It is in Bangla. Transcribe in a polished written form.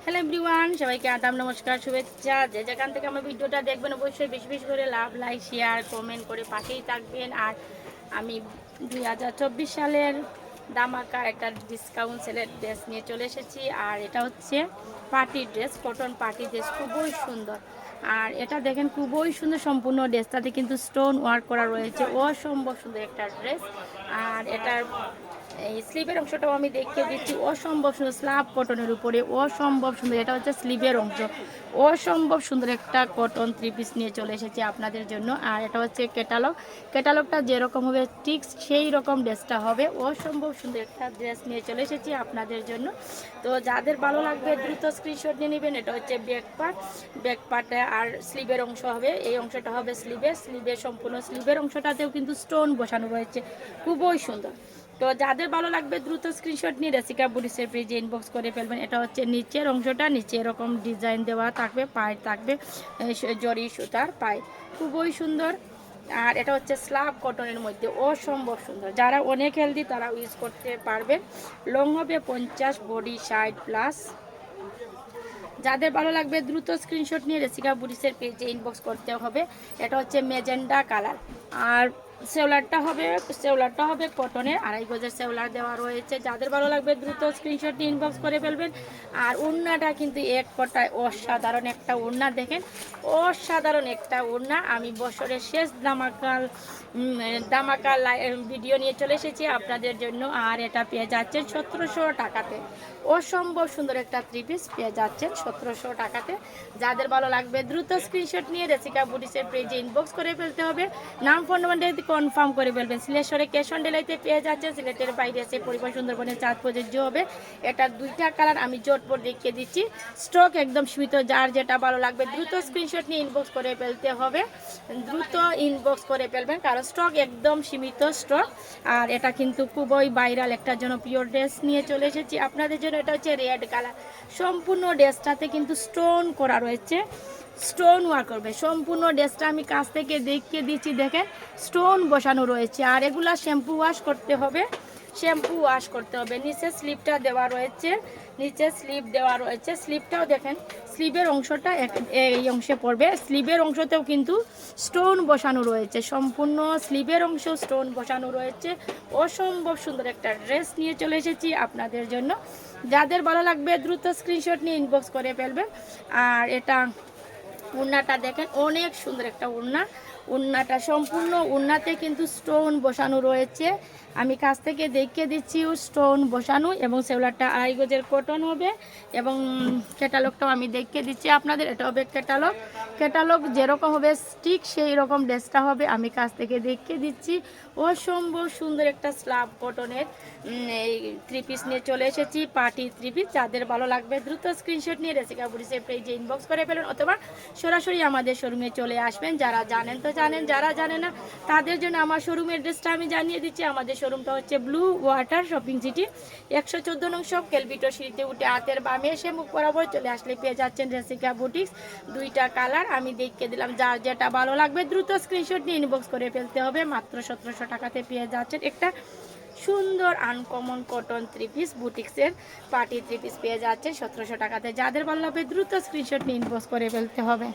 হ্যালো এভরিওয়ান, সবাইকে আদাব, নমস্কার, শুভেচ্ছা। যে যেখান থেকে আমার ভিডিওটা দেখবেন অবশ্যই বেশি বেশি করে লাভ, লাইক, শেয়ার, কমেন্ট করে পাশেই থাকবেন। আর আমি 2024 সালের দামাকা একটা ডিসকাউন্ট সেলের ড্রেস নিয়ে চলে এসেছি। আর এটা হচ্ছে party dress, cotton party dress, খুবই সুন্দর। আর এটা দেখেন খুবই সুন্দর, সম্পূর্ণ ড্রেসটাতে কিন্তু স্টোন ওয়ার্ক করা রয়েছে, অসম্ভব সুন্দর একটা ড্রেস। আর এটার এই স্লিভের অংশটাও আমি দেখিয়ে দিচ্ছি, অসম্ভব সুন্দর, স্লাব কটনের উপরে অসম্ভব সুন্দর। এটা হচ্ছে স্লিভের অংশ, অসম্ভব সুন্দর একটা কটন 3 পিস নিয়ে চলে এসেছি আপনাদের জন্য। আর এটা হচ্ছে ক্যাটালগটা যেরকম হবে ঠিক সেই রকম ড্রেসটা হবে, অসম্ভব সুন্দর একটা ড্রেস নিয়ে চলে এসেছি আপনাদের জন্য। তো যাদের ভালো লাগবে দ্রুত স্ক্রিনশট নিয়ে নেবেন। এটা হচ্ছে ব্যাক পার্টে আর স্লিভের অংশ হবে, এই অংশটা হবে স্লিভের সম্পূর্ণ স্লিভের অংশটাতেও কিন্তু স্টোন বসানো রয়েছে, খুবই সুন্দর। তো যাদের ভালো লাগবে দ্রুত স্ক্রিনশট নিয়ে রেসিকা বুটিক্সের পেজে ইনবক্স করে ফেলবেন। এটা হচ্ছে নিচের অংশটা, নিচে এরকম ডিজাইন দেওয়া থাকবে, পায়ে থাকবে জরি সুতার পায়ে, খুবই সুন্দর। আর এটা হচ্ছে স্লাব কটনের মধ্যে অসম্ভব সুন্দর। যারা অনেক হেলদি তারা ইউজ করতে পারবেন। লং হবে 50, বডি 60+। যাদের ভালো লাগবে দ্রুত স্ক্রিনশট নিয়ে রেসিকা বুটিক্সের পেজে ইনবক্স করতে হবে। এটা হচ্ছে মেজেন্ডা কালার। আর সেওলারটা হবে কটনের, 2.5 গজের সেওলার দেওয়া রয়েছে। যাদের ভালো লাগবে দ্রুত স্ক্রিনশট নিয়ে ইনবক্স করে ফেলবেন। আর ওড়নাটা কিন্তু এক কথায় অসাধারণ একটা ওড়না, দেখেন অসাধারণ একটা ওড়না। আমি বছরের শেষ দামাকা ভিডিও নিয়ে চলে এসেছি আপনাদের জন্য। আর এটা পেয়ে যাচ্ছেন 1700 টাকাতে, অসম্ভব সুন্দর একটা 3 পিস পেয়ে যাচ্ছেন 1700 টাকাতে। যাদের ভালো লাগবে দ্রুত স্ক্রিনশট নিয়ে রেসিকা বুটিক্সের পেজে ইনবক্স করে ফেলতে হবে। নাম, ফোন নাম্বার কনফার্ম করে ফেলবেন। সিলেটে ক্যাশ অন ডেলিভারিতে পেয়ে যাচ্ছেন। সিলেটের বাইরে এসে পরিবার সুন্দরবনের চাঁদ প্রযোজ্য হবে। এটা 2টা কালার আমি জটপট দেখিয়ে দিচ্ছি, স্টক একদম সীমিত। যার যেটা ভালো লাগবে দ্রুত স্ক্রিনশট নিয়ে ইনবক্স করে ফেলতে হবে, দ্রুত ইনবক্স করে ফেলবেন, কারণ স্টক একদম সীমিত স্টক। আর এটা কিন্তু খুবই ভাইরাল একটা জনপ্রিয় ড্রেস নিয়ে চলে এসেছি আপনাদের জন্য। এটা হচ্ছে রেড কালার, সম্পূর্ণ ড্রেসটাতে কিন্তু স্টোন করা রয়েছে, স্টোন ওয়ার্ক করবে সম্পূর্ণ ড্রেসটা। আমি কাছ থেকে দেখিয়ে দিচ্ছি, দেখেন স্টোন বসানো রয়েছে। আর এগুলা শ্যাম্পু ওয়াশ করতে হবে, নিচে স্লিপটা দেওয়া রয়েছে, নিচে স্লিপ দেওয়া রয়েছে। স্লিপটাও দেখেন, স্লিভের অংশটা এই অংশে পড়বে, স্লিভের অংশতেও কিন্তু স্টোন বসানো রয়েছে, সম্পূর্ণ স্লিভের অংশ স্টোন বসানো রয়েছে। অসম্ভব সুন্দর একটা ড্রেস নিয়ে চলে এসেছি আপনাদের জন্য। যাদের ভালো লাগবে দ্রুত স্ক্রিনশট নিয়ে ইনবক্স করে ফেলবেন। আর এটা ওড়নাটা দেখেন, অনেক সুন্দর একটা ওড়নাটা সম্পূর্ণ ওড়নাতে কিন্তু স্টোন বসানো রয়েছে। আমি কাছ থেকে দেখিয়ে দিচ্ছি, স্টোন বসানো। এবং সেওলারটা 2.5 গজের কটন হবে। এবং ক্যাটালগটাও আমি দেখিয়ে দিচ্ছি আপনাদের। এটা হবে ক্যাটালগ যেরকম হবে ঠিক সেই রকম ড্রেসটা হবে। আমি কাছ থেকে দেখিয়ে দিচ্ছি, অসম্ভব সুন্দর একটা স্লাব কটনের এই 3 পিস নিয়ে চলে এসেছি, পার্টি 3 পিস। যাদের ভালো লাগবে দ্রুত স্ক্রিনশট নিয়ে রেসিকা বুটিক্সের পেজে ইনবক্স করে ফেলুন, অথবা সরাসরি আমাদের শোরুমে চলে আসবেন। যারা জানেন তো জানেন, যারা জানে না তাদের জন্য আমার শোরুমের অ্যাড্রেসটা আমি জানিয়ে দিচ্ছি। আমাদের শোরুমটা হচ্ছে ব্লু ওয়াটার শপিং সিটি, 114 নং শপ, কেলভিটো সিঁড়িতে উঠে হাতের বামে এসে মুখ বরাবর চলে আসলে পেয়ে যাচ্ছেন রেসিকা বুটিক্স। 2টা কালার আমি দেখিয়ে দিলাম। যার যেটা ভালো লাগবে দ্রুত স্ক্রিনশট নিয়ে ইনবক্স করে ফেলতে হবে। মাত্র 1700 টাকাতে পেয়ে যাচ্ছেন একটা সুন্দর আনকমন কটন 3 পিস, বুটিক্সের পার্টি 3 পিস পেয়ে যাচ্ছে 1700 টাকাতে। যাদের ভালো লাগবে দ্রুত স্ক্রিনশট নিয়ে ইনবক্স করে ফেলতে হবে।